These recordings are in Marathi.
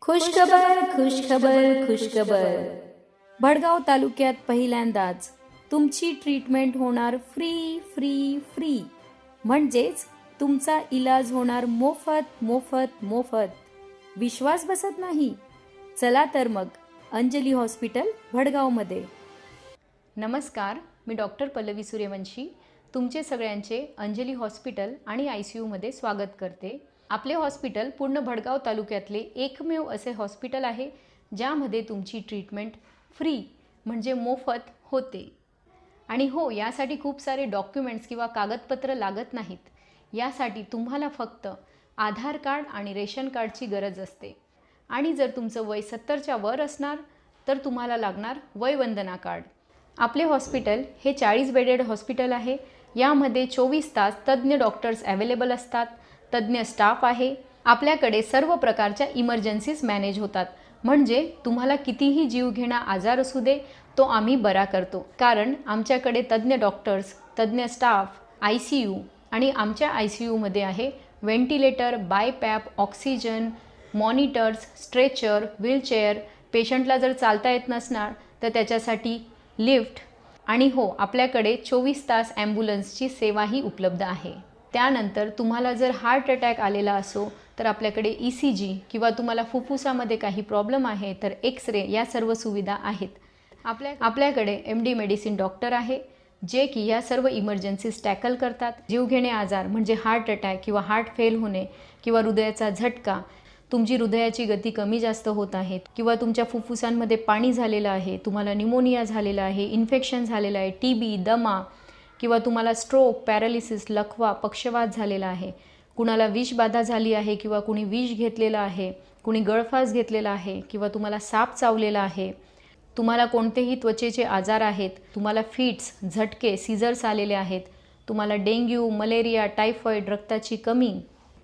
खुशखबर खुशखबर खुशखबर. भडगाव तालुक्यात पहिल्यांदाच तुमची ट्रीटमेंट होणार फ्री फ्री फ्री. म्हणजेच तुमचा इलाज होणार मोफत मोफत मोफत. विश्वास बसत नाही? चला तर मग अंजली हॉस्पिटल भडगावमध्ये. नमस्कार, मी डॉक्टर पल्लवी सूर्यवंशी तुमचे सगळ्यांचे अंजली हॉस्पिटल आणि ICUमध्ये स्वागत करते. आपले हॉस्पिटल पूर्ण भडगाव तालुक्यातले एकमेव असे हॉस्पिटल आहे ज्यामध्ये तुमची ट्रीटमेंट फ्री म्हणजे मोफत होते. आणि हो, यासाठी खूप सारे डॉक्युमेंट्स किंवा कागदपत्र लागत नाहीत. यासाठी तुम्हाला फक्त आधार कार्ड आणि रेशन कार्डची गरज असते. आणि जर तुमचं वय 70च्या वर असणार तर तुम्हाला लागणार वयवंदना कार्ड. आपले हॉस्पिटल हे 40 बेडेड हॉस्पिटल आहे. यामध्ये 24 तास तज्ज्ञ डॉक्टर्स अवेलेबल असतात, तज्ज्ञ स्टाफ आहे. आपल्याकडे सर्व प्रकारच्या इमर्जन्सीज मॅनेज होतात. म्हणजे तुम्हाला कितीही जीवघेणा आजार असू दे तो आम्ही बरा करतो. कारण आमच्याकडे तज्ज्ञ डॉक्टर्स, तज्ज्ञ स्टाफ, ICU आणि आमच्या ICUमध्ये आहे ventilator, BiPAP, oxygen, monitors, stretcher, wheelchair. पेशंटला जर चालता येत नसणार तर त्याच्यासाठी लिफ्ट. आणि हो, आपल्याकडे 24 तास ॲम्ब्युलन्सची सेवाही उपलब्ध आहे. त्यानंतर तुम्हाला जर हार्ट अटॅक आलेला असो तर आपल्याकडे ECG किंवा तुम्हाला फुफ्फुसामध्ये काही प्रॉब्लेम आहे तर एक्सरे या सर्व सुविधा आहेत. आपल्याकडे MD मेडिसिन डॉक्टर आहे जे की या सर्व इमर्जन्सीज टॅकल करतात. जीवघेणे आजार म्हणजे हार्ट अटॅक किंवा हार्ट फेल होणे किंवा हृदयाचा झटका, तुमची हृदयाची गती कमी जास्त होत आहे किंवा तुमच्या फुफ्फुसांमध्ये पाणी झालेलं आहे, तुम्हाला न्यूमोनिया झालेला आहे, इन्फेक्शन झालेलं आहे, TB, दमा किंवा तुम्हाला स्ट्रोक, पॅरालिसिस, लकवा, पक्षवात झालेला आहे, कुणाला विषबाधा झाली आहे किंवा कुणी विष घेतलेलं आहे, कुणी गळफास घेतलेला आहे किंवा तुम्हाला साप चावलेला आहे, तुम्हाला कोणतेही त्वचेचे आजार आहेत, तुम्हाला फिट्स, झटके, सीझर्स आलेले आहेत, तुम्हाला डेंग्यू, मलेरिया, टायफॉईड, रक्ताची कमी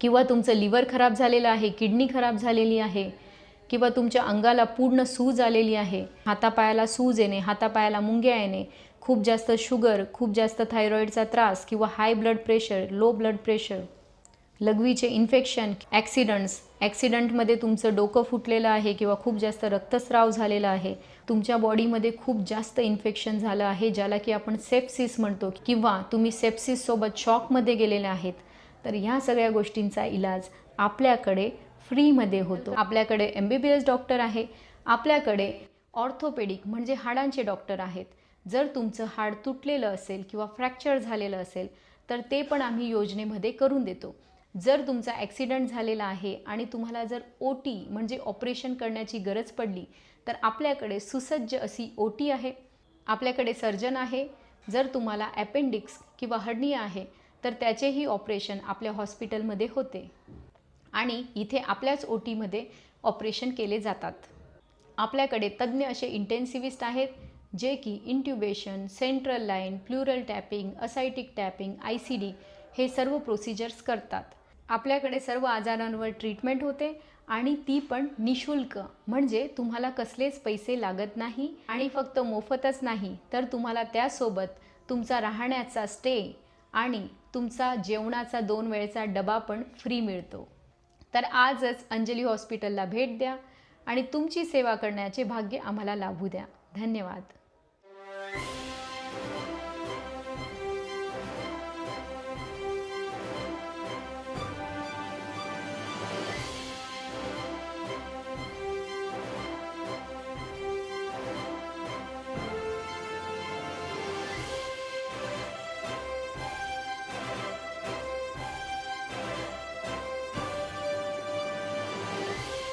किंवा तुमचं लिव्हर खराब झालेलं आहे, किडनी खराब झालेली आहे किंवा तुमच्या अंगाला पूर्ण सूज आलेली आहे, हातापायाला सूज येणे, हातापायाला मुंग्या येणे, खूप जास्त शुगर, खूप जास्त थायरॉईडचा त्रास किंवा high blood pressure, low blood pressure, लघवीचे इन्फेक्शन, ॲक्सिडंटमध्ये तुमचं डोकं फुटलेलं आहे किंवा खूप जास्त रक्तस्राव झालेला आहे, तुमच्या बॉडीमध्ये खूप जास्त इन्फेक्शन झालं आहे ज्याला की आपण सेप्सिस म्हणतो, किंवा तुम्ही सेप्सिससोबत शॉकमध्ये गेलेले आहेत, तर ह्या सगळ्या गोष्टींचा इलाज आपल्याकडे फ्रीमध्ये होतो. आपल्याकडे MBBS डॉक्टर आहे. आपल्याकडे ऑर्थोपेडिक म्हणजे हाडांचे डॉक्टर आहेत. जर तुमचं हाड तुटलेलं असेल किंवा फ्रॅक्चर झालेलं असेल तर ते पण आम्ही योजनेमध्ये करून देतो. जर तुमचा ॲक्सिडंट झालेला आहे आणि तुम्हाला जर OT म्हणजे ऑपरेशन करण्याची गरज पडली तर आपल्याकडे सुसज्ज अशी OT आहे. आपल्याकडे सर्जन आहे. जर तुम्हाला अपेंडिक्स किंवा हर्निया आहे तर त्याचेही ऑपरेशन आपल्या हॉस्पिटलमध्ये होते आणि इथे आपल्याच OTमध्ये ऑपरेशन केले जातात. आपल्याकडे तज्ज्ञ असे इंटेन्सिव्हिस्ट आहेत जे की intubation, central line, pleural tapping, ascitic tapping, ICD हे सर्व प्रोसिजर्स करतात. आपल्याकडे सर्व आजारांवर ट्रीटमेंट होते आणि ती पण निशुल्क. म्हणजे तुम्हाला कसलेच पैसे लागत नाही आणि फक्त मोफतच नाही तर तुम्हाला त्यासोबत तुमचा राहण्याचा स्टे आणि तुमचा जेवणाचा 2 वेळेचा डबा पण फ्री मिळतो. तर आजच अंजली हॉस्पिटलला भेट द्या आणि तुमची सेवा करण्याचे भाग्य आम्हाला लाभू द्या. धन्यवाद.